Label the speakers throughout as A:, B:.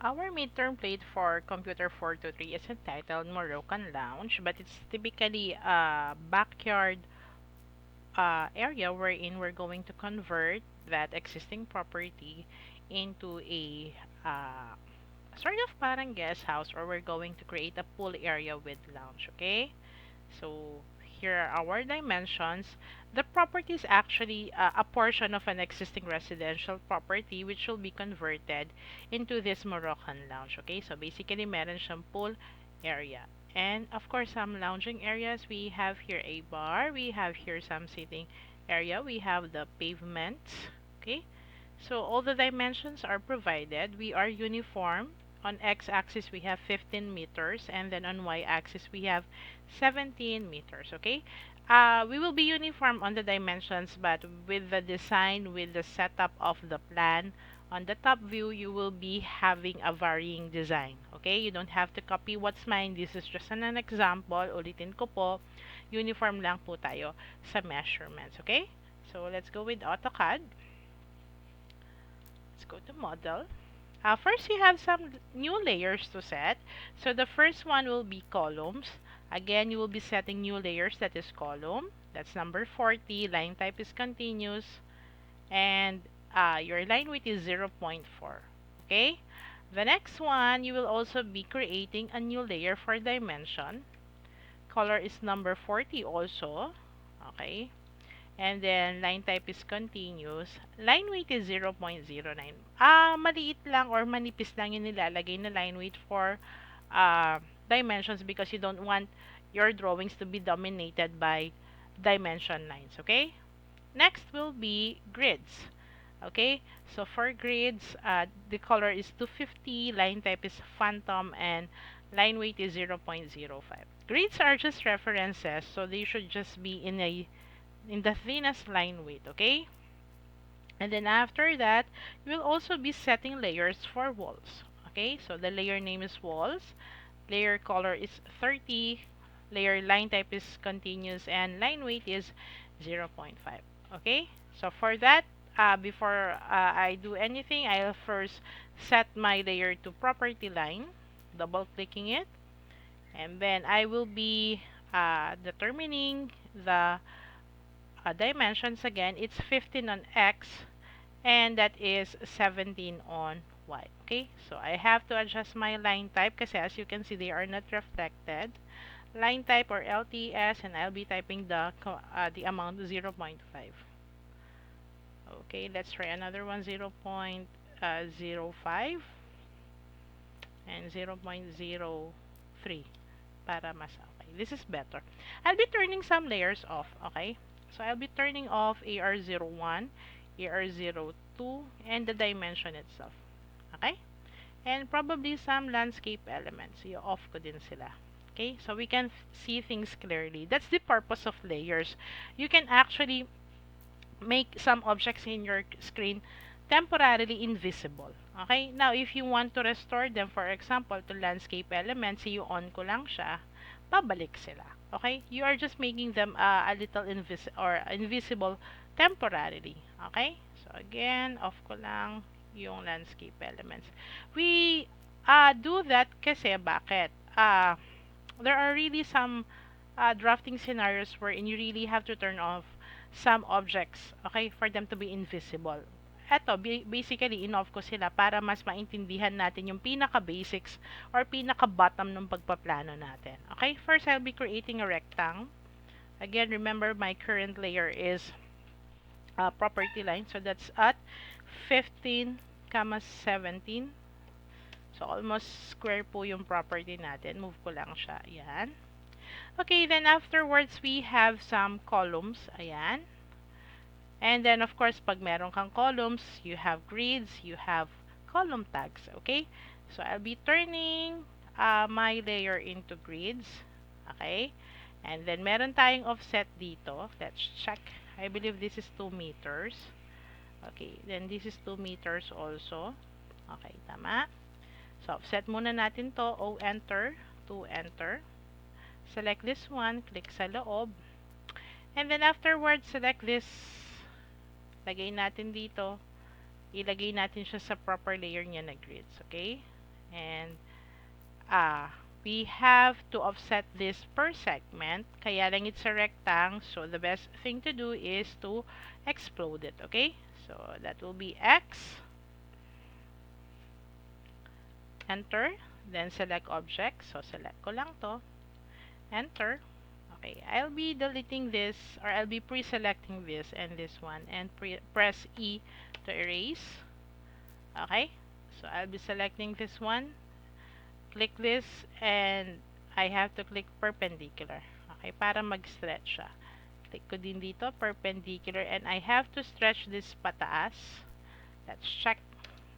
A: Our midterm plate for Computer 423 is entitled Morrocan Lounge, but it's typically a backyard area wherein we're going to convert that existing property into a sort of parang guest house, or we're going to create a pool area with lounge, okay? So here are our dimensions. The property is actually a portion of an existing residential property which will be converted into this Moroccan lounge. Okay, so basically meron siyang pool area. And of course, some lounging areas. We have here a bar. We have here some sitting area. We have the pavement. Okay, so all the dimensions are provided. We are uniform. On x-axis we have 15 meters, and then on y-axis we have 17 meters, okay? We will be uniform on the dimensions, but with the design, with the setup of the plan, on the top view, you will be having a varying design, okay? You don't have to copy what's mine. This is just an example. Ulitin ko po, uniform lang po tayo sa measurements, okay? So, let's go with AutoCAD. Let's go to model. First, you have some new layers to set. So the first one will be columns. Again, you will be setting new layers, that is column. That's number 40. Line type is continuous. And your line width is 0.4. Okay? The next one, you will also be creating a new layer for dimension. Color is number 40 also. Okay? And then, line type is continuous. Line weight is 0.09. Maliit lang or manipis lang yung nilalagay na line weight for dimensions because you don't want your drawings to be dominated by dimension lines, okay? Next will be grids. Okay, so for grids, the color is 250, line type is phantom, and line weight is 0.05. Grids are just references, so they should just be in the thinnest line width, okay? And then after that, you will also be setting layers for walls. Okay, so the layer name is walls, layer color is 30, layer line type is continuous, and line weight is 0.5. Okay, so for that, before I do anything, I'll first set my layer to property line, double clicking it, and then I will be determining the dimensions. Again, it's 15 on x, and that is 17 on y. Okay, so I have to adjust my line type kasi as you can see, they are not reflected. Line type or LTS, and I'll be typing the amount 0.5. Okay, let's try another one, 0.05 and 0.03 para mas okay. This is better. I'll be turning some layers off, okay? So I'll be turning off AR01, AR02, and the dimension itself. Okay? And probably some landscape elements. I-off ko din sila. Okay? So we can see things clearly. That's the purpose of layers. You can actually make some objects in your screen temporarily invisible. Okay? Now, if you want to restore them, for example, to landscape elements, i-on ko lang siya, babalik sila. Okay? You are just making them a little invisible temporarily. Okay? So, again, off ko lang yung landscape elements. We do that kasi bakit? There are really some drafting scenarios wherein you really have to turn off some objects, okay, for them to be invisible. Eto, basically, in-off ko sila para mas maintindihan natin yung pinaka-basics or pinaka-bottom ng pagpaplano natin. Okay, first I'll be creating a rectangle. Again, remember my current layer is property line. So that's at 15, 17. So almost square po yung property natin. Move ko lang siya. Ayan. Okay, then afterwards we have some columns. Ayan. And then of course, pag meron kang columns, you have grids, you have column tags. Okay? So I'll be turning my layer into grids. Okay? And then meron tayong offset dito. Let's check. I believe this is 2 meters. Okay, then this is 2 meters also. Okay, tama. So, offset muna natin to. O, enter. 2, enter. Select this one. Click sa loob. And then afterwards, select this. Lagay natin dito. Ilagay natin siya sa proper layer niya na grids. Okay? And we have to offset this per segment. Kaya lang it's a rectangle. So the best thing to do is to explode it. Okay? So that will be X. Enter. Then select object. So select ko lang to. Enter. Okay, I'll be deleting this, or I'll be pre-selecting this and this one, and press E to erase. Okay, so I'll be selecting this one, click this, and I have to click perpendicular. Okay, para mag-stretch siya. Click ko din dito, perpendicular, and I have to stretch this pataas. Let's check.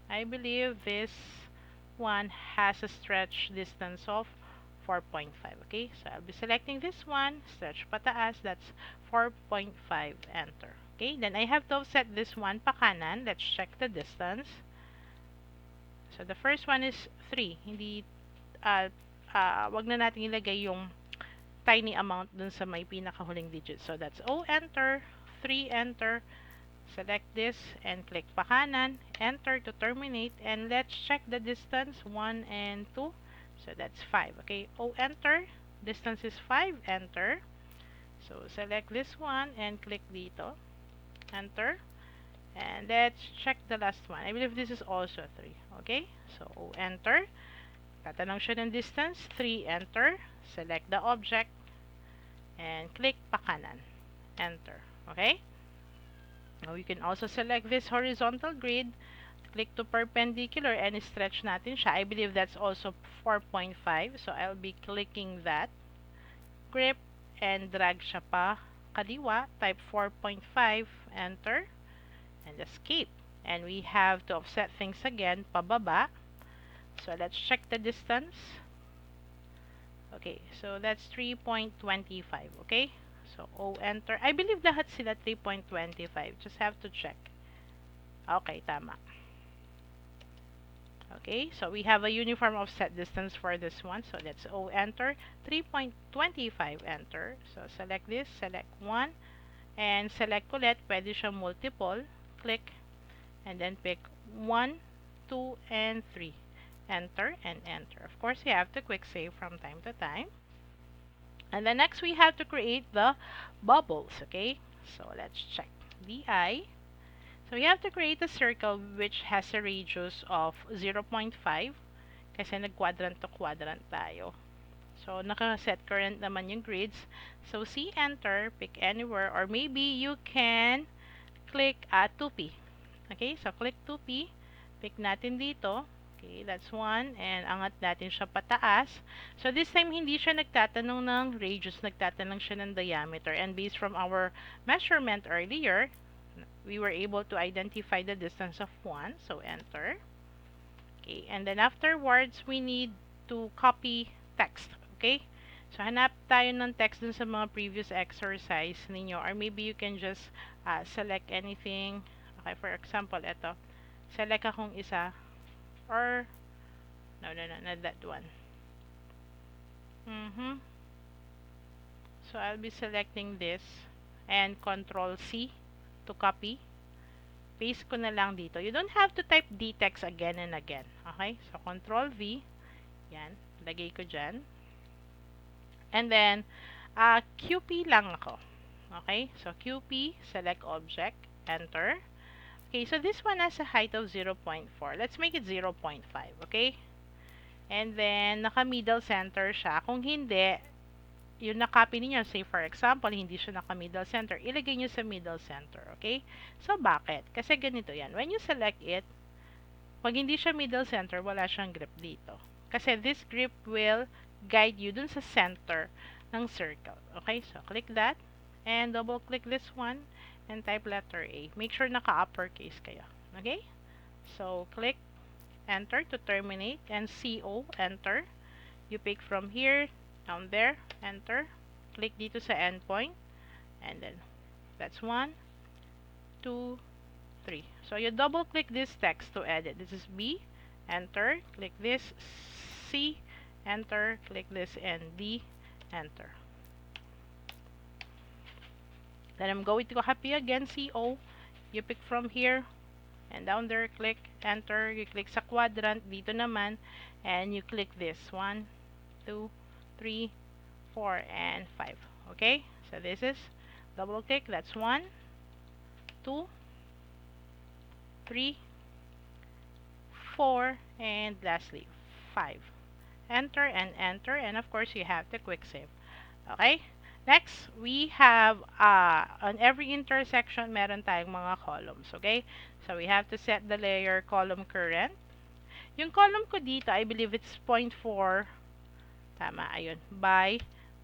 A: I believe this one has a stretch distance of 4.5. Okay, so I'll be selecting this one, stretch pataas, that's 4.5, enter. Okay, then I have to offset this one pa kanan. Let's check the distance. So the first one is 3. Hindi, wag na natin ilagay yung tiny amount dun sa may pinakahuling digit. So that's O, enter, 3, enter. Select this and click pa kanan, enter to terminate, and let's check the distance 1 and 2. So that's 5. Okay, O, enter. Distance is 5, enter. So select this one and click dito, enter. And let's check the last one. I believe this is also 3. Okay, so O, enter. Tatanong siya ng distance, 3, enter. Select the object and click pa kanan, enter. Okay. Now you can also select this horizontal grid, click to perpendicular, and stretch natin siya. I believe that's also 4.5, so I'll be clicking that, grip, and drag siya pa kaliwa, type 4.5, enter, and escape. And we have to offset things again, pababa. So let's check the distance. Okay, so that's 3.25, okay? So O, enter. I believe lahat sila 3.25. Just have to check. Okay, tama. Okay, so we have a uniform offset distance for this one. So let's O, enter. 3.25, enter. So select this, select 1, and select ulit. Pwede siya multiple. Click, and then pick 1, 2, and 3. Enter and enter. Of course, you have to quick save from time to time. And then next we have to create the bubbles, okay? So let's check DI. So we have to create a circle which has a radius of 0.5 kasi nag-quadrant to quadrant tayo. So naka-set current naman yung grids. So C, enter, pick anywhere, or maybe you can click 2P. Okay, so click 2P, pick natin dito. Okay, that's one. And angat natin siya pataas. So this time, hindi siya nagtatanong ng radius, nagtatanong siya ng diameter. And based from our measurement earlier, we were able to identify the distance of 1. So enter. Okay, and then afterwards, we need to copy text. Okay, so hanap tayo ng text dun sa mga previous exercise ninyo. Or maybe you can just select anything. Okay, for example, ito. Select akong isa. Or no, not that one. So I'll be selecting this and Control C to copy. Paste ko na lang dito. You don't have to type D text again and again. Okay? So Control V. Yan. Lagay ko dyan. And then QP lang ako. Okay? So QP, select object, enter. Okay, so this one has a height of 0.4. Let's make it 0.5, okay? And then, naka-middle center siya. Kung hindi, yung na-copy niyo, say for example, hindi siya naka-middle center, ilagay niyo sa middle center, okay? So, bakit? Kasi ganito yan. When you select it, pag hindi siya middle center, wala siyang grip dito. Kasi this grip will guide you dun sa center ng circle. Okay, so click that. And double-click this one. And type letter A. Make sure naka-uppercase kayo. Okay? So, click, enter to terminate, and CO, enter. You pick from here, down there, enter. Click dito sa endpoint, and then, that's 1, 2, 3. So, you double-click this text to edit. This is B, enter. Click this, C, enter. Click this, and D, enter. Then I'm going to copy again CO. You pick from here And down there, click enter. You click sa quadrant dito naman, and you click this 1, 2, 3, 4, and 5. Okay, so this is double click. That's 1, 2, 3, 4, and lastly 5. Enter and enter, and of course you have to quick save. Okay, next we have on every intersection meron tayong mga columns. Okay, so we have to set the layer column current. Yung column ko dito, I believe it's 0.4, tama, ayun, by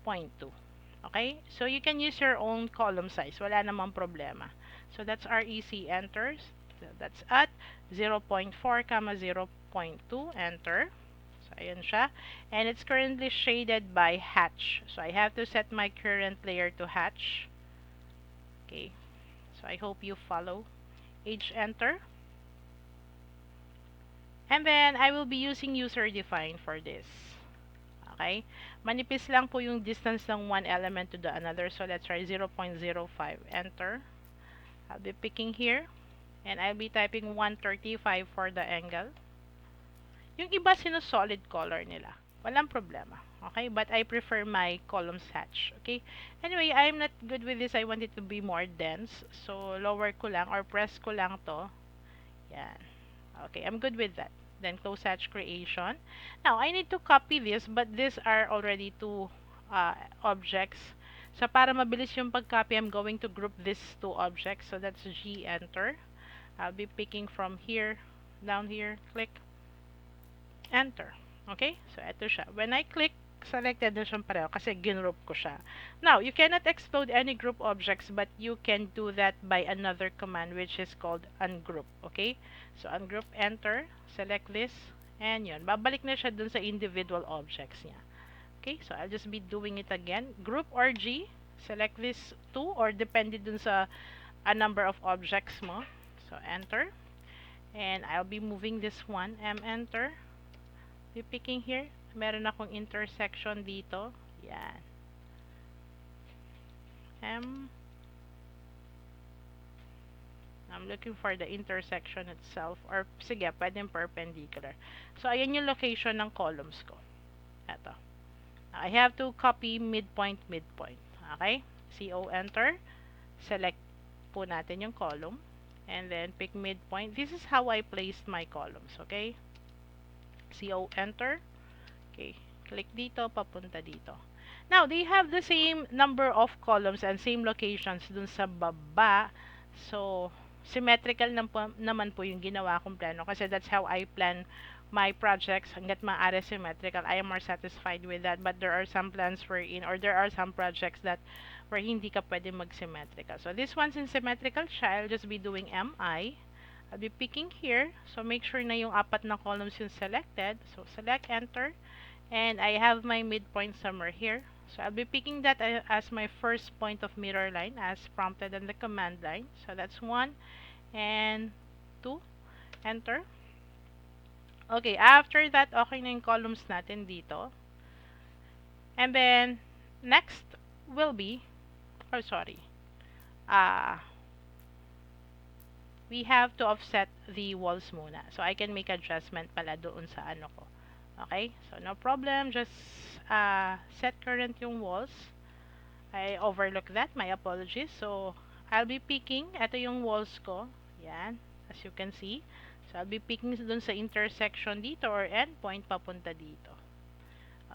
A: 0.2. Okay, so you can use your own column size, wala namang problema. So that's REC enters. So that's at 0.4, 0.2, enter. So ayan siya, and it's currently shaded by hatch. So I have to set my current layer to hatch. Okay, so I hope you follow. H enter. And then I will be using user define for this. Okay, manipis lang po yung distance ng one element to the another, so let's try 0.05. Enter. I'll be picking here, and I'll be typing 135 for the angle. Yung iba sino-solid color nila, walang problema. Okay, but I prefer my columns hatch. Okay, anyway, I'm not good with this. I want it to be more dense, so lower ko lang or press ko lang to. Yan. Okay, I'm good with that. Then close hatch creation. Now, I need to copy this, but these are already two objects. So, para mabilis yung pag-copy, I'm going to group these two objects. So, that's G, enter. I'll be picking from here, down here, click, enter. Okay? So, ito siya. When I click, selected na siyang pareho kasi ginroup ko siya. Now, you cannot explode any group objects, but you can do that by another command which is called ungroup. Okay? So, ungroup, enter, select this, and yun. Babalik na siya dun sa individual objects niya. Okay? So, I'll just be doing it again. Group or G, select this two or depende dun sa a number of objects mo. So, enter. And I'll be moving this one, M, enter. Be picking here. Meron akong intersection dito. Yan. M. I'm looking for the intersection itself. Or, sige, pwedeng perpendicular. So, ayan yung location ng columns ko. Eto. I have to copy midpoint, midpoint. Okay? CO, enter. Select po natin yung column. And then, pick midpoint. This is how I placed my columns. Okay? CO, enter. Okay, click dito, papunta dito. Now, they have the same number of columns and same locations dun sa baba. So, symmetrical naman po yung ginawa kong plano kasi that's how I plan my projects. Hanggat maaari symmetrical, I am more satisfied with that. But there are some plans wherein, or there are some projects that where hindi ka pwede mag-symmetrical. So, this one's in symmetrical siya. I'll just be doing MI. I'll be picking here. So, make sure na yung apat na columns yung selected. So, select, enter. And I have my midpoint somewhere here. So I'll be picking that as my first point of mirror line as prompted on the command line. So that's 1 and 2. Enter. Okay, after that, okay na yung columns natin dito. And then, next will be, oh sorry, we have to offset the walls muna. So I can make adjustment pala doon sa ano ko. Okay, so no problem, just set current yung walls. I overlook that, my apologies. So, I'll be picking, ito yung walls ko, yan, as you can see. So, I'll be picking dun sa intersection dito or endpoint papunta dito.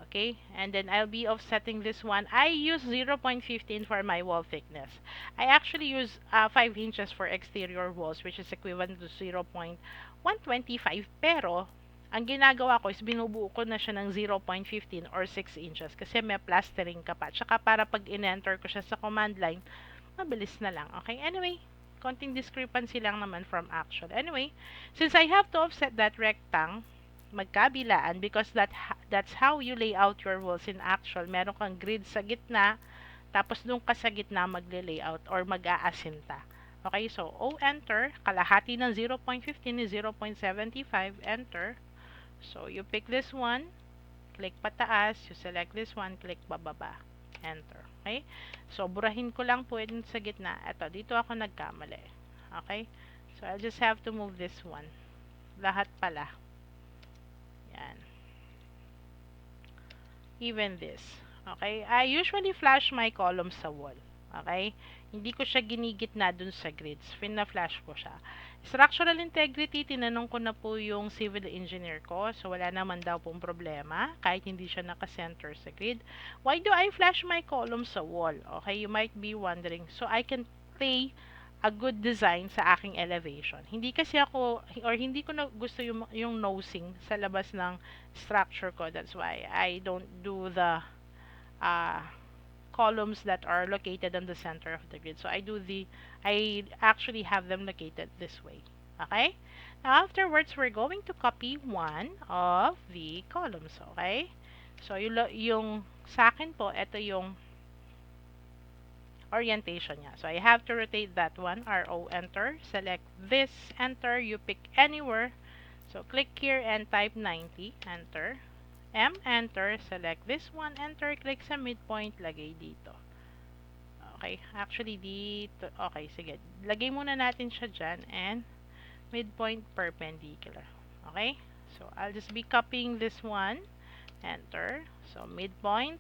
A: Okay, and then I'll be offsetting this one. I use 0.15 for my wall thickness. I actually use 5 inches for exterior walls, which is equivalent to 0.125, pero ang ginagawa ko is binubuo ko na siya ng 0.15 or 6 inches kasi may plastering ka pa. Tsaka para pag in-enter ko siya sa command line, mabilis na lang. Okay, anyway, konting discrepancy lang naman from actual. Anyway, since I have to offset that rectangle, magkabilaan because that's how you lay out your walls in actual. Meron kang grid sa gitna, tapos doon ka sa gitna magle-layout or mag-aasinta. Okay, so O, enter. Kalahati ng 0.15 is 0.75, enter. So, you pick this one, click pataas, you select this one, click bababa, enter. Okay? So, burahin ko lang po yun sa gitna. Ito, dito ako nagkamali. Okay? So I'll just have to move this one. Lahat pala. Yan. Even this. Okay? I usually flash my columns sa wall. Okay? Hindi ko siya ginigitna dun sa grids. Fina-flash ko siya. Structural integrity, tinanong ko na po yung civil engineer ko. So, wala naman daw pong problema. Kahit hindi siya naka-center sa grid. Why do I flash my columns sa wall? Okay? You might be wondering. So, I can play a good design sa aking elevation. Hindi kasi ako, or hindi ko na gusto yung nosing sa labas ng structure ko. That's why I don't do the uh, columns that are located on the center of the grid. So I actually have them located this way. Okay? Now afterwards, we're going to copy one of the columns. Okay? So yung sa akin po, ito yung orientation niya. So I have to rotate that one, RO, enter. Select this, enter. You pick anywhere. So click here and type 90, enter. M, enter. Select this one, enter. Click sa midpoint, lagay dito. Okay, actually dito. Okay, sige. Lagay muna natin siya dyan and midpoint perpendicular. Okay, so I'll just be copying this one, enter. So midpoint.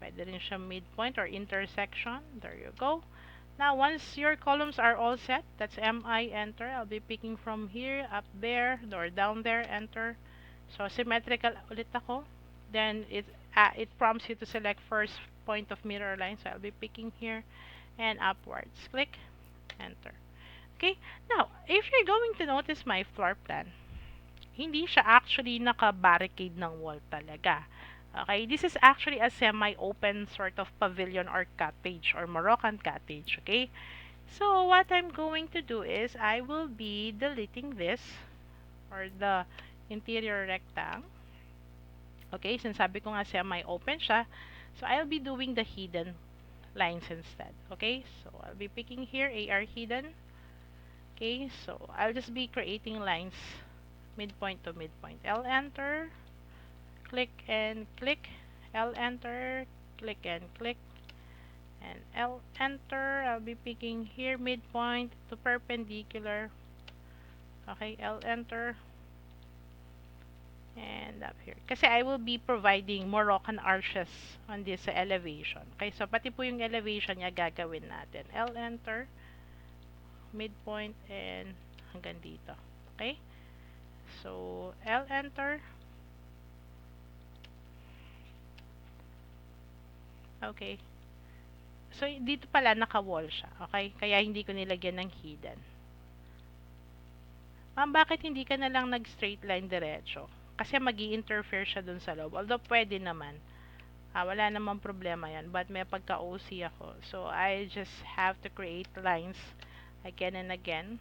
A: Pwede rin siya midpoint or intersection. There you go. Now, once your columns are all set, that's MI, enter. I'll be picking from here, up there, or down there, enter. So, symmetrical ulit ako. Then, it prompts you to select first point of mirror line. So, I'll be picking here and upwards. Click, enter. Okay? Now, if you're going to notice my floor plan, hindi siya actually naka-barricade ng wall talaga. Okay, this is actually a semi-open sort of pavilion or cottage or Moroccan cottage, okay? So what I'm going to do is I will be deleting this or the interior rectangle. Okay, since sabi ko nga semi-open siya, so I'll be doing the hidden lines instead. Okay, so I'll be picking here AR hidden. Okay, so I'll just be creating lines midpoint to midpoint. L enter. Click and click, L enter, click and click, and L enter. I'll be picking here midpoint to perpendicular. Okay, L enter, and up here. Kasi I will be providing Moroccan arches on this elevation. Okay, so pati po yung elevation niya gagawin natin. L enter, midpoint, and hanggang dito. Okay, so L enter. Okay. So, dito pala naka-wall siya. Okay? Kaya hindi ko nilagyan ng hidden. Ma'am, bakit hindi ka na lang nag-straight line diretso? Kasi magi-interfere siya dun sa loob. Although, pwede naman. Wala namang problema yan. But may pagka-OC ako. So, I just have to create lines again and again.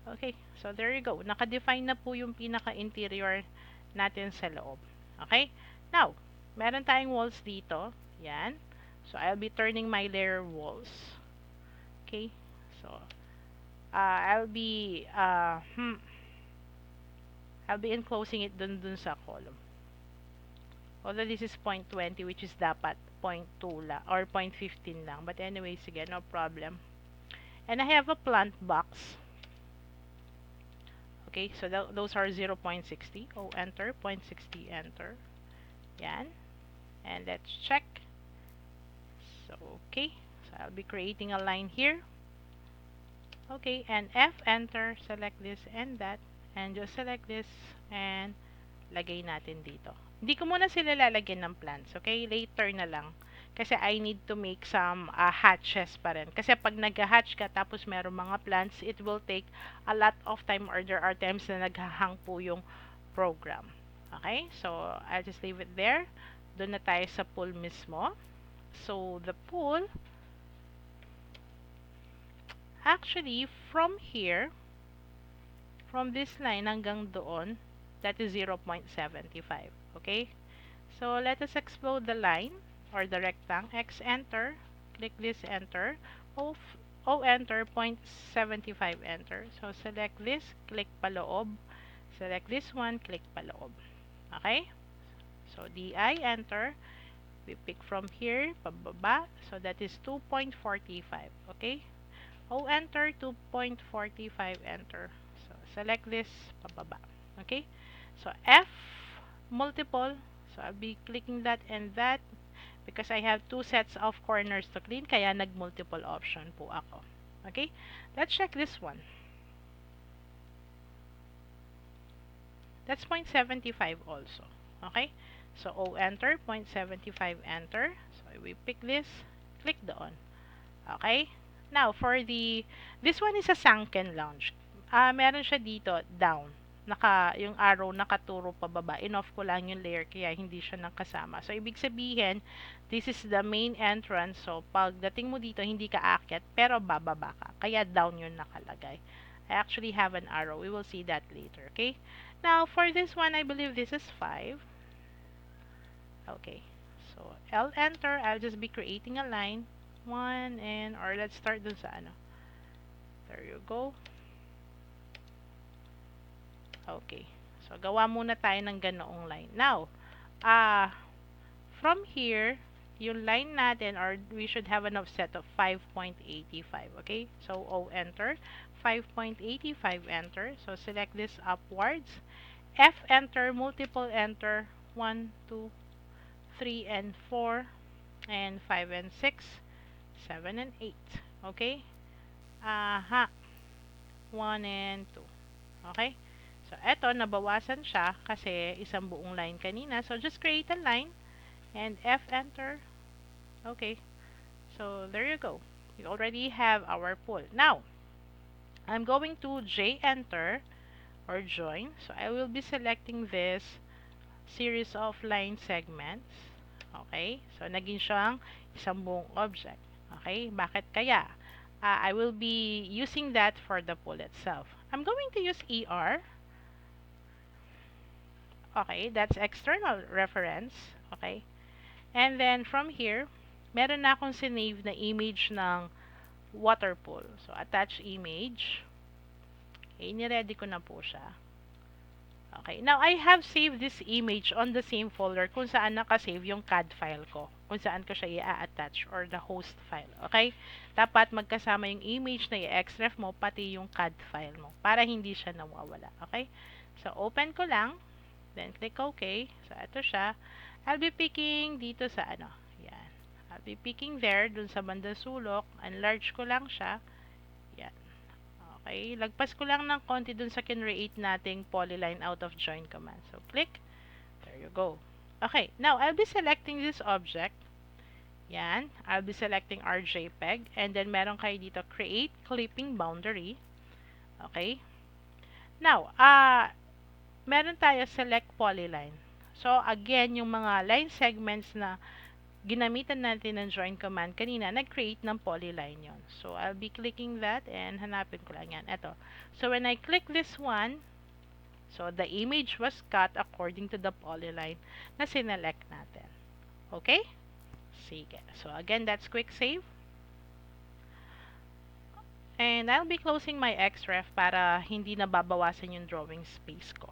A: Okay. So, there you go. Naka-define na po yung pinaka-interior natin sa loob. Okay? Now, meron tayong walls dito. Yan. So, I'll be turning my layer walls. Okay? So, I'll be enclosing it dun sa column. Although this is 0.20, which is dapat 0.2 lang, or 0.15 lang. But anyway, sige, no problem. And I have a plant box. Okay, so those are 0.60. Oh, enter. 0.60, enter. Yan. And let's check. So, okay. So, I'll be creating a line here. Okay, and F, enter. Select this and that. And just select this and lagay natin dito. Hindi ko muna sila lalagyan ng plants. Okay, later na lang. Kasi I need to make some hatches pa rin. Kasi pag nag-hatch ka tapos meron mga plants, it will take a lot of time or there are times na naghahang po yung program. Okay? So, I'll just leave it there. Doon na tayo sa pool mismo. So, the pool, actually, from here, from this line hanggang doon, that is 0.75. Okay? So, let us explode the line or the rectangle. X, enter. Click this, enter. O, enter. 0.75, enter. So, select this, click paloob. Select this one, click paloob. Okay? So, DI, enter. We pick from here, pababa. So that is 2.45. Okay? O enter, 2.45 enter. So select this, pababa. Okay? So F multiple. So I'll be clicking that and that because I have two sets of corners to clean, kaya nag-multiple option po ako. Okay? Let's check this one. That's 0.75 also. Okay? So O enter, 0.75 enter. So we pick this, click doon. Okay? Now, for this one is a sunken lounge. Meron siya dito, down. Yung arrow nakaturo pababa. In-off ko lang yung layer kaya hindi siya nakasama. So, ibig sabihin, this is the main entrance. So, pagdating mo dito, hindi ka aakyat, pero bababa ka. Kaya down yun nakalagay. I actually have an arrow. We will see that later. Okay? Now, for this one, I believe this is 5. Okay. So, L enter. I'll just be creating a line. One and, or let's start dun sa ano. There you go. Okay. So, gawa muna tayo ng ganoong line. Now, from here, yung line natin, or we should have an offset of 5.85. Okay? So, O enter. 5.85 enter. So, select this upwards. F enter, multiple enter. 1, 2, 3, and 4, and 5 and 6, 7 and 8. Okay? Aha. 1 and 2. Okay? So, eto, nabawasan siya kasi isang buong line kanina. So, just create a line and F enter. Okay. So, there you go. We already have our pull. Now, I'm going to J enter or join. So, I will be selecting this series of line segments. Okay? So, naging siyang isang buong object. Okay? Bakit kaya? I will be using that for the pull itself. I'm going to use ER. Okay, that's external reference. Okay. And then from here, meron na akong sinave na image ng water pool. So, attach image. Okay, niready ko na po siya. Okay, now I have saved this image on the same folder kung saan nakasave yung CAD file ko. Kung saan ko siya i-attach or the host file. Okay? Dapat magkasama yung image na i-extract mo pati yung CAD file mo para hindi siya nawawala. Okay? So, open ko lang. Then, click OK. So, ito siya. I'll be picking dito sa ano. Yan. I'll be picking there, dun sa bandang sulok. Enlarge ko lang siya. Yan. Okay. Lagpas ko lang ng konti dun sa kinreate nating polyline out of join command. So, click. There you go. Okay. Now, I'll be selecting this object. Yan. I'll be selecting our JPEG. And then, meron kayo dito, create clipping boundary. Okay. Now, meron tayo select polyline. So, again, yung mga line segments na ginamitan natin ng join command kanina, nag-create ng polyline yon. So, I'll be clicking that and hanapin ko lang yan. Ito. So, when I click this one, so, the image was cut according to the polyline na sinelect natin. Okay? Sige. So, again, that's quick save. And I'll be closing my XREF para hindi na babawasan yung drawing space ko.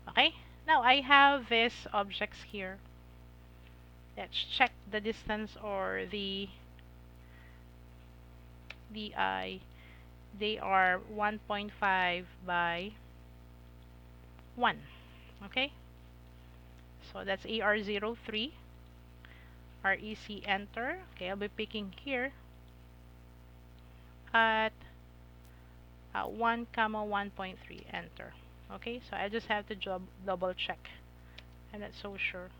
A: Okay? Now, I have these objects here. Let's check the distance or the DI. They are 1.5 by 1. Okay? So, that's AR03. REC enter. Okay, I'll be picking here at 1, 1.3 enter. Okay, so I just have to double check. I'm not so sure.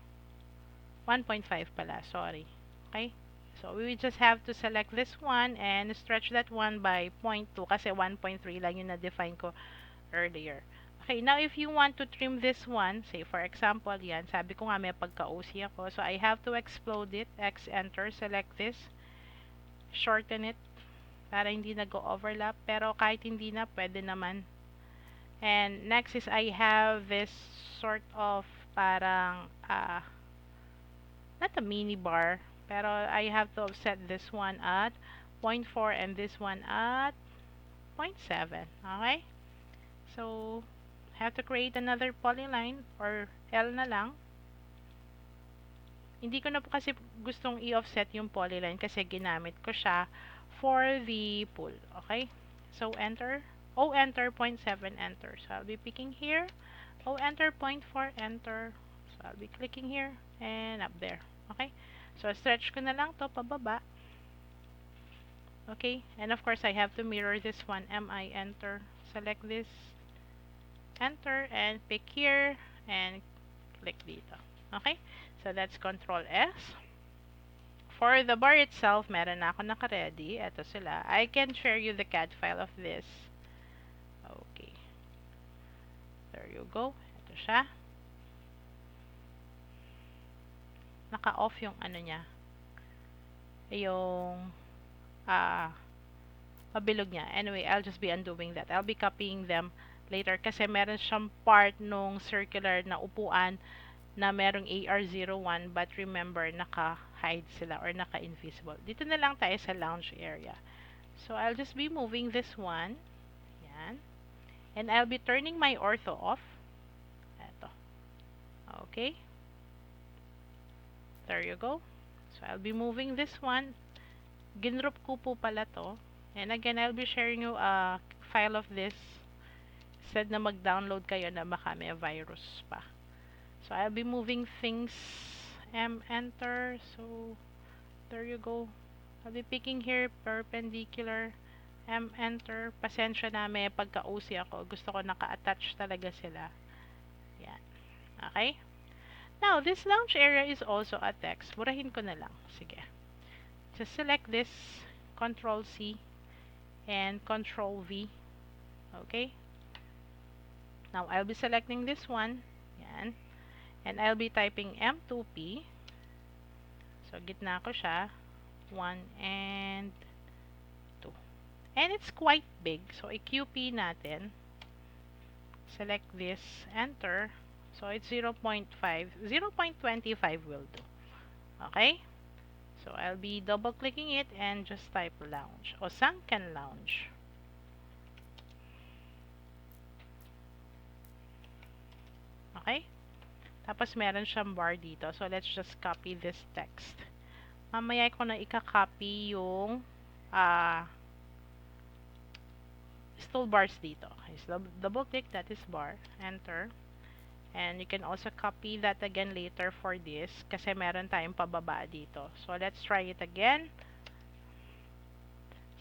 A: 1.5 pala, sorry. Okay, so we just have to select this one and stretch that one by 0.2 kasi 1.3 lang yung na-define ko earlier. Okay, now if you want to trim this one, say for example, yan, sabi ko nga may pagka-OC ako, so I have to explode it, X enter, select this, shorten it, para hindi nag-overlap, pero kahit hindi na, pwede naman. And next is I have this sort of parang not a mini bar, pero I have to offset this one at 0.4 and this one at 0.7. Okay? So, have to create another polyline or L na lang. Hindi ko na po kasi gustong i-offset yung polyline kasi ginamit ko siya for the pull. Okay? So, enter. O, enter, 0.7, enter. So, I'll be picking here. O, enter, 0.4, enter. So, I'll be clicking here and up there. Okay? So, stretch ko na lang to pababa. Okay? And of course, I have to mirror this one. MI, enter. Select this. Enter and pick here and click dito. Okay? So, that's Control S. For the bar itself, meron na ako naka-ready. Ito sila. I can share you the CAD file of this. Okay. There you go. Ito siya. Naka-off yung ano niya. Yung pabilog niya. Anyway, I'll just be undoing that. I'll be copying them later kasi meron siyang part nung circular na upuan na merong AR01 but remember, naka-hide sila or naka-invisible. Dito na lang tayo sa lounge area. So, I'll just be moving this one. Yan. And I'll be turning my ortho off. Ito. Okay. There you go. So, I'll be moving this one. Ginroup ko po pala to. And again, I'll be sharing you a file of this. Instead na mag-download kayo na baka may virus pa. So, I'll be moving things. Enter. So, there you go. I'll be picking here, perpendicular. Enter. Pasensya na, may pagka-OC ako. Gusto ko naka-attach talaga sila. Yan. Okay? Now, this lounge area is also a text. Burahin ko na lang. Sige. Just select this. Control C. And Control V. Okay? Now, I'll be selecting this one. Yan. And I'll be typing M2P. So, gitna ko siya. 1 and 2. And it's quite big. So, i-QP natin. Select this. Enter. So, it's 0.5. 0.25 will do. Okay? So, I'll be double-clicking it and just type lounge. O sunken lounge. Okay? Tapos, meron siyang bar dito. So, let's just copy this text. Mamaya ko na ika-copy yung stool bars dito. Okay, so double-click, that is bar. Enter. And you can also copy that again later for this kasi meron tayong pababa dito. So, let's try it again.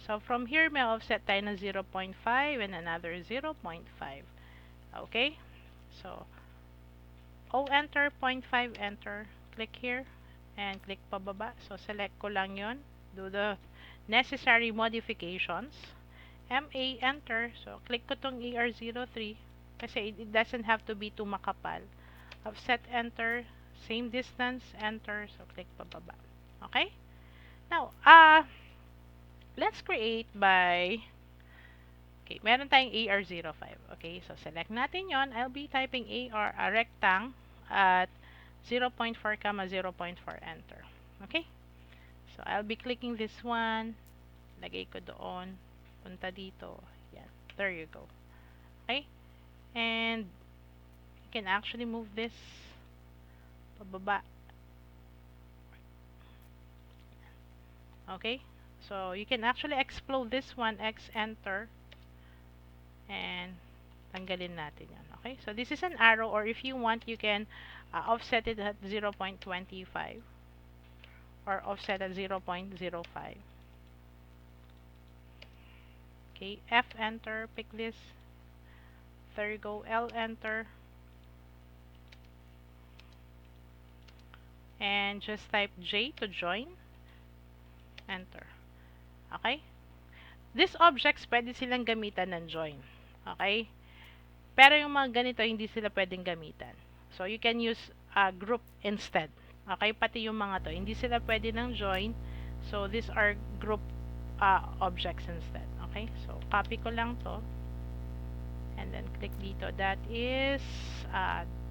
A: So, from here, may offset tayo ng 0.5 and another 0.5. Okay? So, O, enter, 0.5, enter. Click here and click pababa. So, select ko lang yon. Do the necessary modifications. MA, enter. So, click ko tong ER03 kasi it doesn't have to be too makapal. Offset, enter. Same distance, enter. So, click pababa. Okay? Now, let's create by, okay, meron tayong AR05. Okay, so select natin yon. I'll be typing AR, a rectang at 0.4, 0.4, enter. Okay? So, I'll be clicking this one. Lagay ko doon. Punta dito. Yan. There you go. Okay? And, you can actually move this pababa. Okay? So, you can actually explode this one, X, enter. And, tanggalin natin yan. Okay? So, this is an arrow, or if you want, you can offset it at 0.25 or offset at 0.05. Okay, F, enter, pick this. There you go, L, enter. And just type J to join. Enter. Okay? These objects, pwede silang gamitan ng join. Okay? Pero yung mga ganito, hindi sila pwedeng gamitan. So, you can use a group instead. Okay? Pati yung mga to, hindi sila pwede ng join. So, these are group objects instead. Okay? So, copy ko lang to. And then, click dito. That is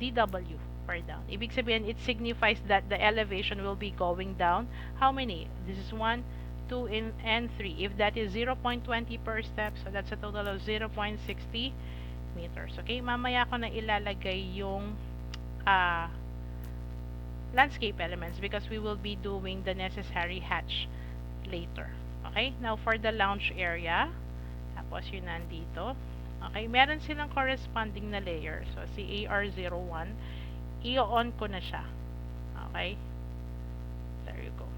A: DW, for down. Ibig sabihin, it signifies that the elevation will be going down. How many? This is 1, 2, and 3. If that is 0.20 per step, so that's a total of 0.60 meters. Okay? Mamaya ko na ilalagay yung landscape elements because we will be doing the necessary hatch later. Okay? Now, for the lounge area, tapos yun nandito. Okay? Meron silang corresponding na layer. So, si AR01, i-on ko na siya. Okay? There you go.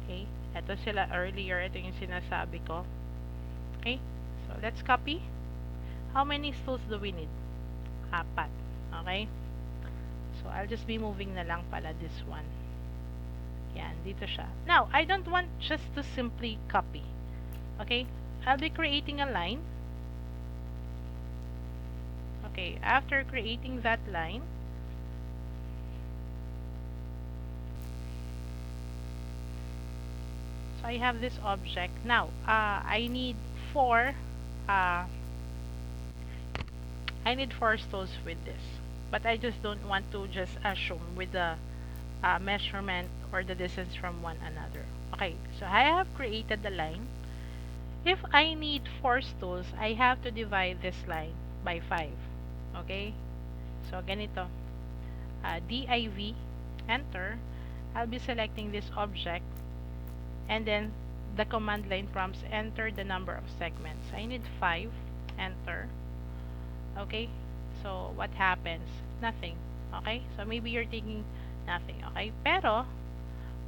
A: Okay? Ito sila earlier. Ito yung sinasabi ko. Okay? So, let's copy. How many stools do we need? 4. Okay? So, I'll just be moving na lang pala this one. Yan, dito siya. Now, I don't want just to simply copy. Okay? I'll be creating a line. Okay, after creating that line, so I have this object. Now, I need 4 uh, stools with this. But I just don't want to just assume with the measurement or the distance from one another. Okay, so I have created the line. If I need 4 stools, I have to divide this line by 5. Okay, so ganito. Div, enter. I'll be selecting this object, and then the command line prompts enter the number of segments. I need 5. Enter. Okay, so what happens? Nothing. Okay, so maybe you're thinking nothing. Okay, pero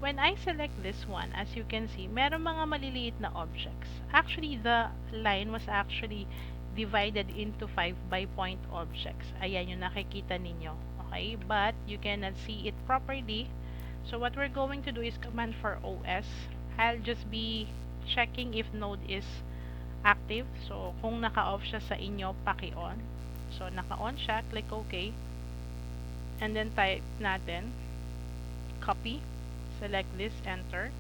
A: when I select this one, as you can see, meron mga maliliit na objects. Actually, the line was actually divided into 5 by point objects. Ayan yung nakikita ninyo. Okay, but you cannot see it properly. So what we're going to do is command for OS. I'll just be checking if node is active. So kung naka-off siya sa inyo, paki-on. So naka-on siya, click OK. And then type natin, copy, select this, enter.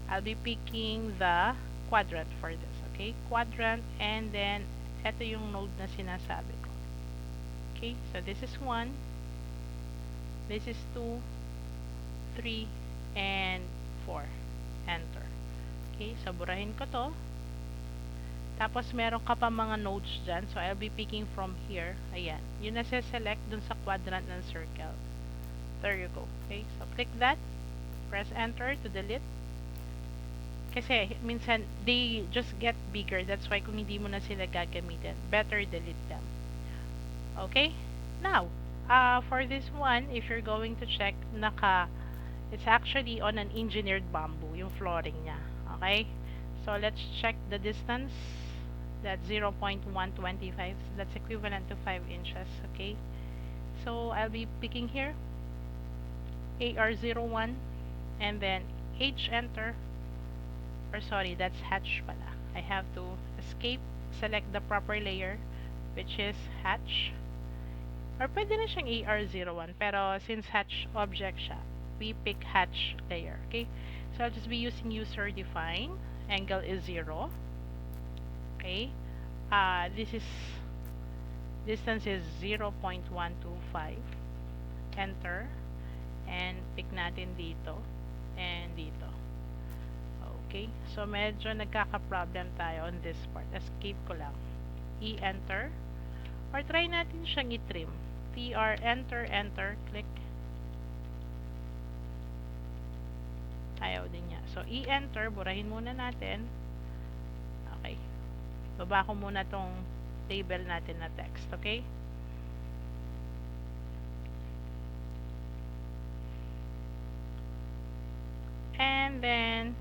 A: I'll be picking the quadrant for this. Okay, quadrant, and then ito yung node na sinasabi ko. Okay, so this is 1, this is 2, 3, and 4. Enter. Okay, so burahin ko to. Tapos meron ka pa mga nodes dyan. So I'll be picking from here. Ayan. Yun na select dun sa quadrant ng circle. There you go. Okay, so click that. Press enter to delete. Kasi minsan they just get bigger. That's why kung hindi mo na sila gagamitin, better delete them. Okay? Now, for this one, if you're going to check, it's actually on an engineered bamboo, yung flooring niya. Okay? So let's check the distance. That's 0.125. So that's equivalent to 5 inches. Okay? So I'll be picking here AR01, and then H enter. Or sorry, that's hatch pala. I have to escape, select the proper layer, which is hatch. Or pwede na siyang AR01, pero since hatch object siya, we pick hatch layer. Okay? So I'll just be using user define. Angle is 0. Okay? Distance is 0.125. Enter. And pick natin dito and dito. Okay? So medyo nagkaka-problem tayo on this part. Escape ko lang. E-enter. Or try natin siyang i-trim. TR, enter, enter, click. Ayaw din niya. So E-enter, burahin muna natin. Okay. Baba ko muna tong label natin na text. Okay? And then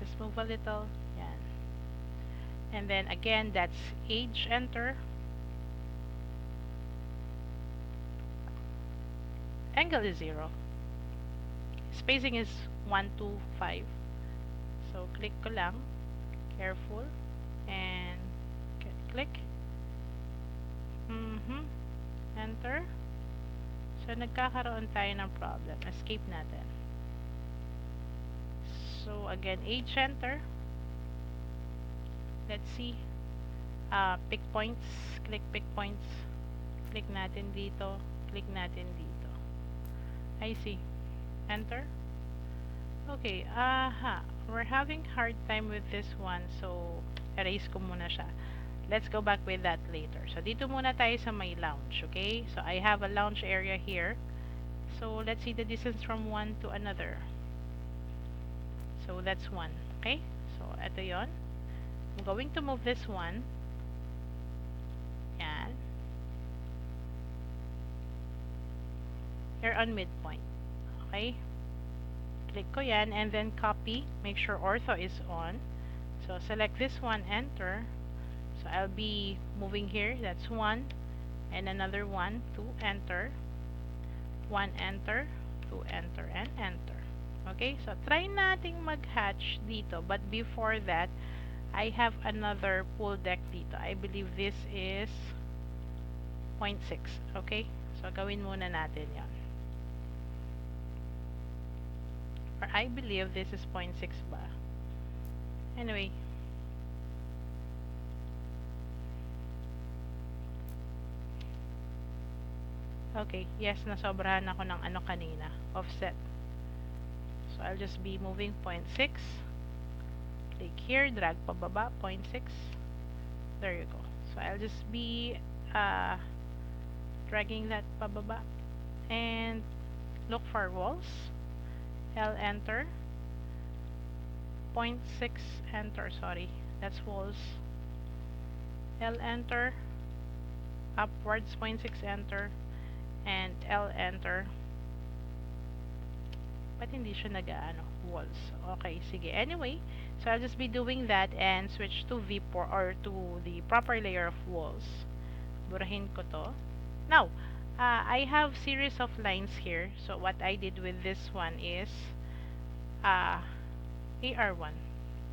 A: just move a little. Yan. And then again, that's age, enter. Angle is 0. Spacing is 1, 2, 5. So click ko lang. Careful. And click. Enter. So nagkakaroon tayo ng problem. Escape natin. So again, age, enter. Let's see. Pick points. Click pick points. Click natin dito. Click natin dito. I see. Enter. Okay. We're having hard time with this one. So erase ko muna siya. Let's go back with that later. So, dito muna tayo sa may lounge, okay? So, I have a lounge area here. So, let's see the distance from one to another. So, that's 1, okay? So, ito yon. I'm going to move this one. Yan. Here on midpoint. Okay? Click ko yan and then copy. Make sure ortho is on. So, select this one, enter. So, I'll be moving here. That's 1. And another 1, 2, enter. 1, enter. 2, enter. And enter. Okay? So, try nating mag-hatch dito. But before that, I have another pool deck dito. I believe this is 0.6. Okay? So, gawin muna natin yan. Or I believe this is 0.6 ba? Anyway. Okay, yes, nasobrahan ako ng ano kanina, offset. So, I'll just be moving 0.6. Click here, drag pababa, 0.6. There you go. So, I'll just be dragging that pababa. And look for walls. L, enter. 0.6, enter, sorry. That's walls. L, enter. Upwards, 0.6, enter. And L, enter. Ba't hindi siya nag-ano? Walls. Okay, sige. Anyway, so I'll just be doing that and switch to viewport or to the proper layer of walls. Burahin ko to. Now, I have series of lines here. So what I did with this one is AR1.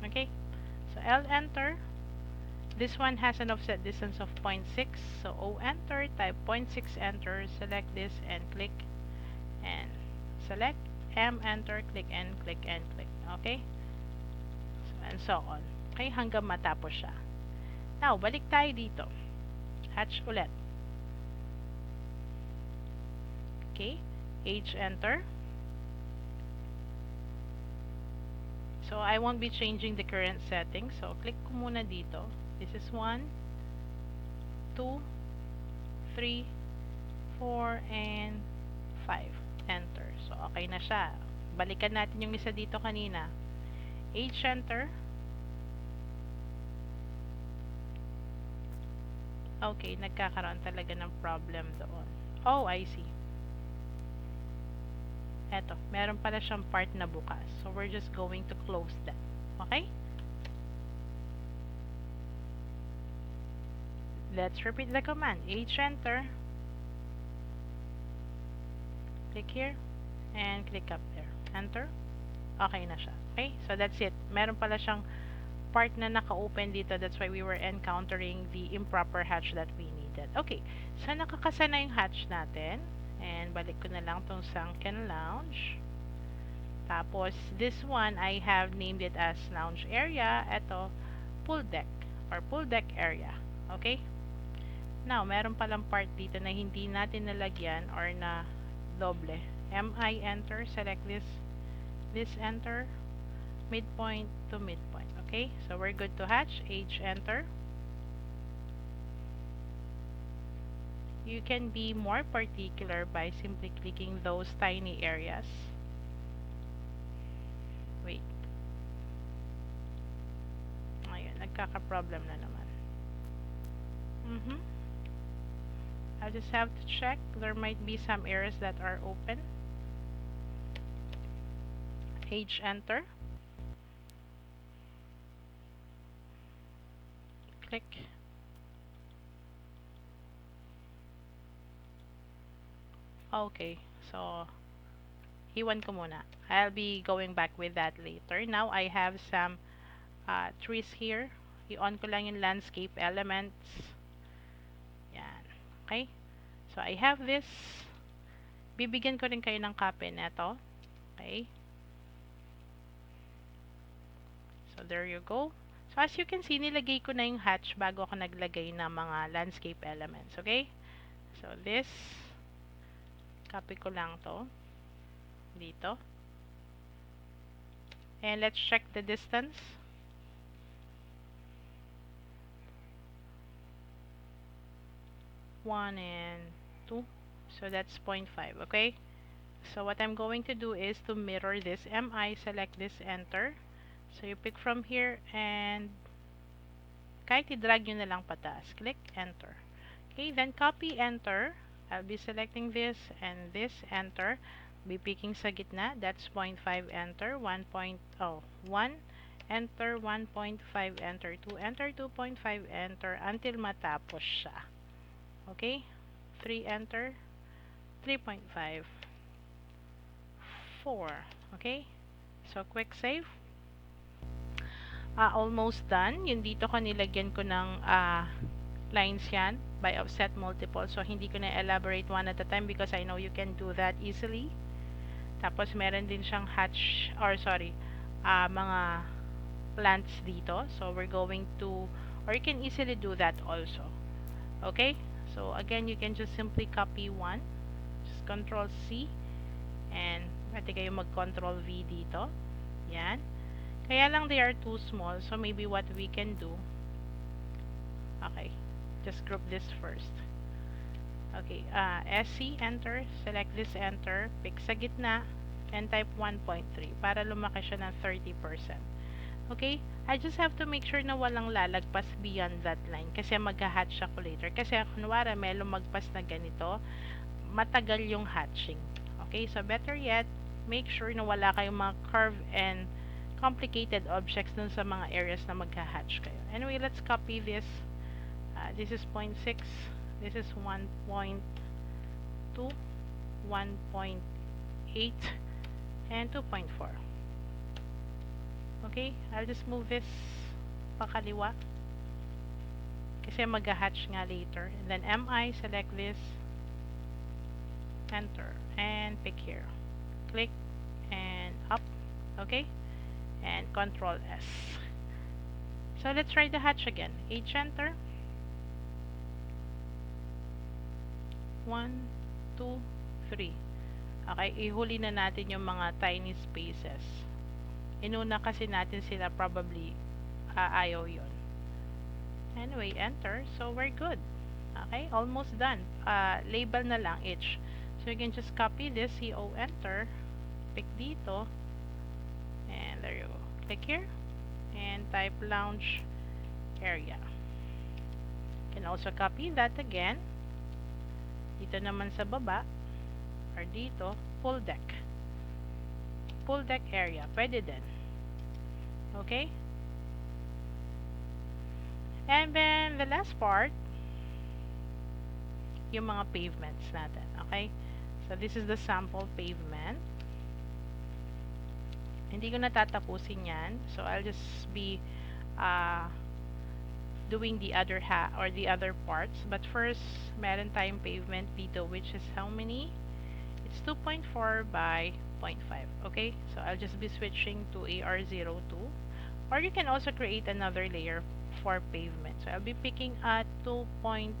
A: Okay? So L, enter. This one has an offset distance of 0.6. So O, enter, type 0.6, enter, select this and click and select. M, enter, click and click and click. Okay? So, and so on. Okay? Hanggang matapos siya. Now, balik tayo dito. Hatch ulit. Okay? H, enter. So, I won't be changing the current setting. So, click ko muna dito. This is 1, 2, 3, 4, and 5. Enter. So, okay na siya. Balikan natin yung isa dito kanina. H, enter. Okay, nagkakaroon talaga ng problem doon. Oh, I see. Eto, meron pala siyang part na bukas. So, we're just going to close that. Okay? Let's repeat the command. H, enter. Click here. And click up there. Enter. Okay na siya. Okay? So, that's it. Meron pala siyang part na naka-open dito. That's why we were encountering the improper hatch that we needed. Okay. So, nakakasa na yung hatch natin. And balik ko na lang tong sunken lounge. Tapos, this one, I have named it as lounge area. Ito, pool deck or pool deck area. Okay? Now, meron palang part dito na hindi natin nalagyan or na doble. MI, enter. Select this. This, enter. Midpoint to midpoint. Okay? So, we're good to hatch. H, enter. You can be more particular by simply clicking those tiny areas. Wait. Ayun, nagkaka-problem na naman. I just have to check. There might be some areas that are open. H, enter. Click. Okay, so iwan ko muna. I'll be going back with that later. Now I have some trees here. I-on ko lang yung landscape elements. Yan. Okay? So I have this. Bibigyan ko rin kayo ng copy neto. Okay? So there you go. So as you can see, nilagay ko na yung hatch bago ako naglagay ng mga landscape elements. Okay? So this, copy ko lang to dito. And let's check the distance. 1 and 2. So that's 0.5, okay? So what I'm going to do is to mirror this MI, select this, enter. So you pick from here and kahit i-drag nyo na lang pataas. Click enter. Okay, then copy, enter. I'll be selecting this and this, enter. Be picking sa gitna, that's 0.5, enter. 1. 1, enter. 1.5, enter. 2, enter. 2.5, enter. Until matapos siya. Okay, 3, enter. 3.5, 4. Okay, so quick save. Almost done. Yung dito ko nilagyan ko ng lines yan by offset multiple. So, hindi ko na elaborate one at a time because I know you can do that easily. Tapos, meron din siyang hatch, or sorry, mga plants dito. So, we're going to, or you can easily do that also. Okay? So, again, you can just simply copy one. Just Control C. And, pwede kayo mag-Control V dito. Yan. Kaya lang they are too small. So, maybe what we can do, okay, just group this first. Okay, SC, enter. Select this, enter. Pick sa gitna and type 1.3 para lumaki siya ng 30%. Okay, I just have to make sure na walang lalagpas beyond that line kasi mag-hatch ako later. Kasi kunwari may lumagpas na ganito, matagal yung hatching. Okay, so better yet, make sure na wala kayong mga curve and complicated objects dun sa mga areas na magka-hatch kayo. Anyway, let's copy this. This is 0.6. This is 1.2, 1.8, and 2.4. Okay, I'll just move this pakaliwa kasi mag-hatch nga later. And then MI, select this, enter, and pick here. Click and up. Okay, and Control S. So let's try the hatch again. H, enter. 1, 2, 3. Okay, ihuli na natin yung mga tiny spaces. Inuna kasi natin sila, probably ayaw yun. Anyway, enter. So we're good. Okay, almost done. Label na lang each. So you can just copy this, CO, enter. Pick dito. And there you go. Click here. And type lounge area. You can also copy that again. Dito naman sa baba. Or dito, pool deck. Pool deck area. Pwede din. Okay? And then, the last part, yung mga pavements natin. Okay? So, this is the sample pavement. Hindi ko natatapusin yan. So, I'll just be doing the other the other parts. But first, meron tayong pavement dito, which is how many? It's 2.4 by 0.5. Okay? So, I'll just be switching to AR02. Or you can also create another layer for pavement. So, I'll be picking at 2.4,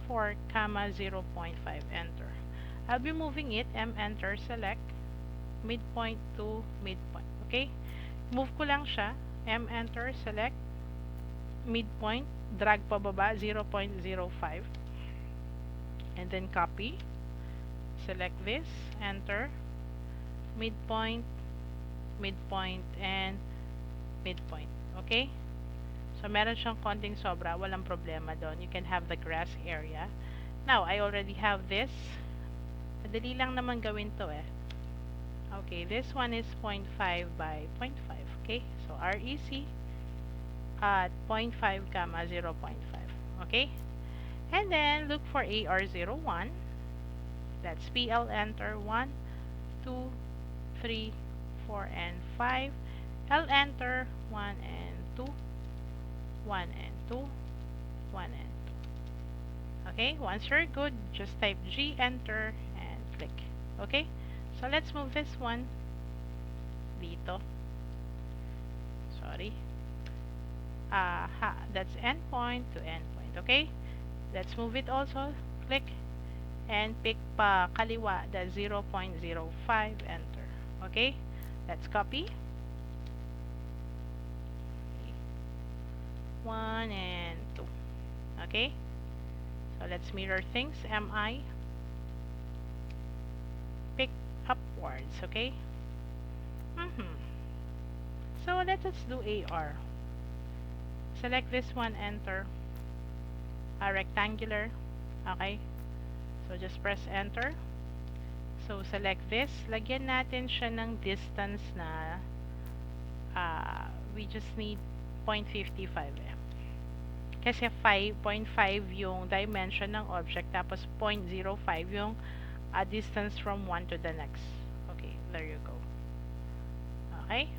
A: 0.5, enter. I'll be moving it, enter, select, midpoint to midpoint. Okay? Move ko lang siya, enter, select, midpoint, drag pababa, 0.05. And then copy. Select this, enter, midpoint, midpoint, and midpoint. Okay? So, meron siyang konting sobra. Walang problema doon. You can have the grass area. Now, I already have this. Madali lang naman gawin to eh. Okay, this one is 0.5 by 0.5. Okay? So, REC at 0.5, 0.5. Okay? And then, look for AR01. That's PL, enter. 1, 2, 3, 4, and 5. L, enter. 1 and 2. 1 and 2. 1 and 2. Okay, once you're good, just type G, enter, and click. Okay, so let's move this one dito. Sorry. That's endpoint to endpoint. Okay, let's move it also. Click and pick pa kaliwa, that's 0.05, enter. Okay, let's copy. 1 and 2. Okay, So let's mirror things. MI, pick upwards, okay? Mm-hmm. So let us do AR. Select this one, enter. Rectangular, okay? So just press enter. So select this. Lagyan natin siya ng distance na we just need 0.55 kasi 5.5 yung dimension ng object tapos 0.05 yung distance from one to the next. Okay, there you go. Okay?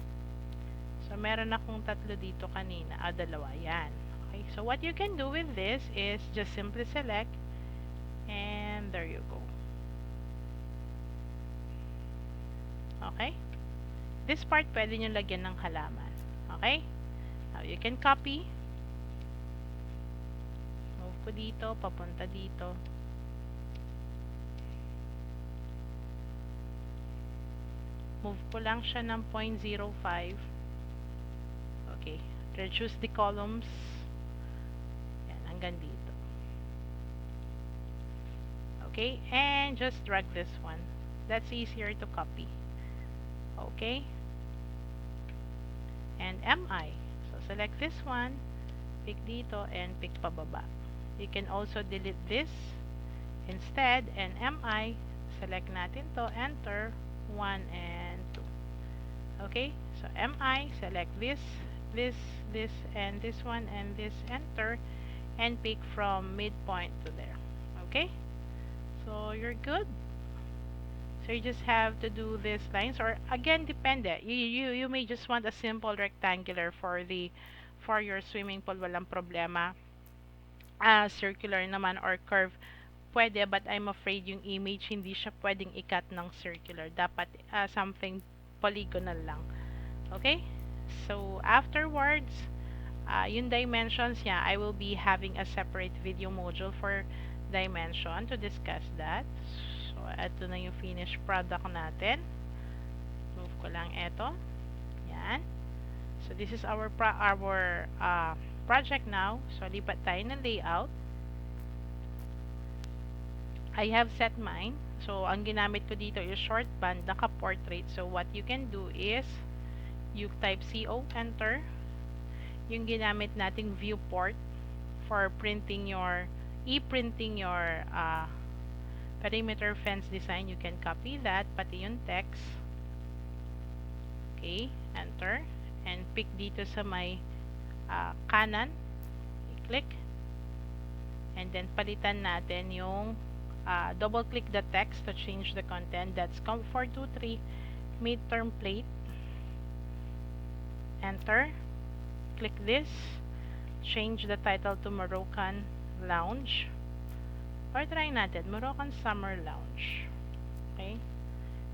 A: So meron akong tatlo dito kanina, dalawa, yan. Okay, so what you can do with this is just simply select and there you go. Okay? This part pwede nyo lagyan ng halaman. Okay? Now you can copy. Move ko dito, papunta dito. Move ko lang siya ng 0.05. Okay. Reduce the columns. Yan, hanggang dito. Okay, and just drag this one. That's easier to copy. Okay. And MI. So select this one, pick dito, and pick pababa. You can also delete this instead, and MI, select natin to, enter, 1 and 2. Okay, so MI, select this, and this one, and this, enter, and pick from midpoint to there. Okay, so you're good. So you just have to do these lines, or again, depende. You may just want a simple rectangular for your swimming pool, walang problema. Circular naman or curve, pwede, but I'm afraid yung image hindi siya pwedeng ikat ng circular. Dapat something polygonal lang. Okay? So afterwards, yung dimensions niya, I will be having a separate video module for dimension to discuss that. So ito na yung finished product natin. Move ko lang ito. Yan. So this is our project now. So lipat tayo ng layout. I have set mine. So ang ginamit ko dito is short band, naka-portrait. So what you can do is you type CO, enter. Yung ginamit nating viewport for printing your perimeter fence design, you can copy that, pati yung text. Okay, enter, and pick dito sa may kanan, i-click, and then palitan natin yung double click the text to change the content. That's COM423 midterm plate, enter, click this, change the title to Morrocan Lounge, or try natin Morrocan Summer Lounge. Okay,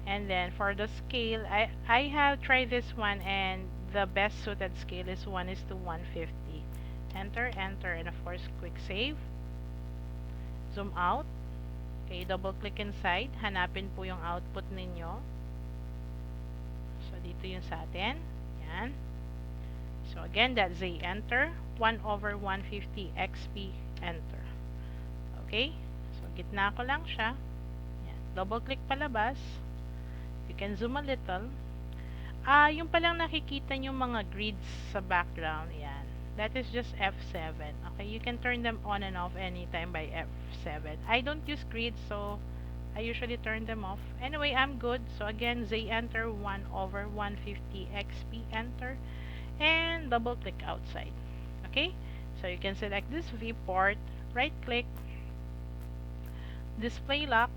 A: and then for the scale, I have tried this one, and the best suited scale is 1:150. Enter, and of course quick save. Zoom out. Okay, double click inside, hanapin po yung output ninyo. So dito yung sa atin. Yan. So again, that's a enter, 1/150 XP, enter. Okay, so gitna ko lang siya. Yan. Double click palabas. You can zoom a little. Yung palang nakikita nyo mga grids sa background, yan. That is just F7. Okay, you can turn them on and off anytime by F7. I don't use grids, so I usually turn them off. Anyway, I'm good. So again, Z enter, 1/150 XP, enter, and double click outside. Okay, so you can select this viewport, right click, display lock,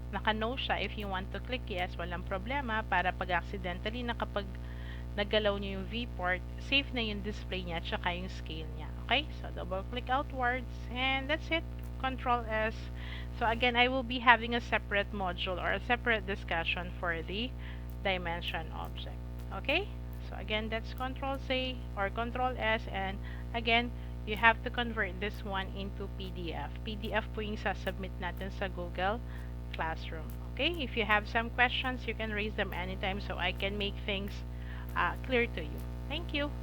A: naka-no siya. If you want to click yes, walang problema, para pag accidentally kapag naggalaw niyo yung viewport, safe na yung display niya at saka yung scale niya. Okay, so double click outwards, and that's it. Control S. So again, I will be having a separate module or a separate discussion for the dimension object. Okay, so again, that's Control C or Control S, and again, you have to convert this one into PDF. PDF po yung sasubmit natin sa Google Classroom. Okay, if you have some questions, you can raise them anytime so I can make things clear to you. Thank you.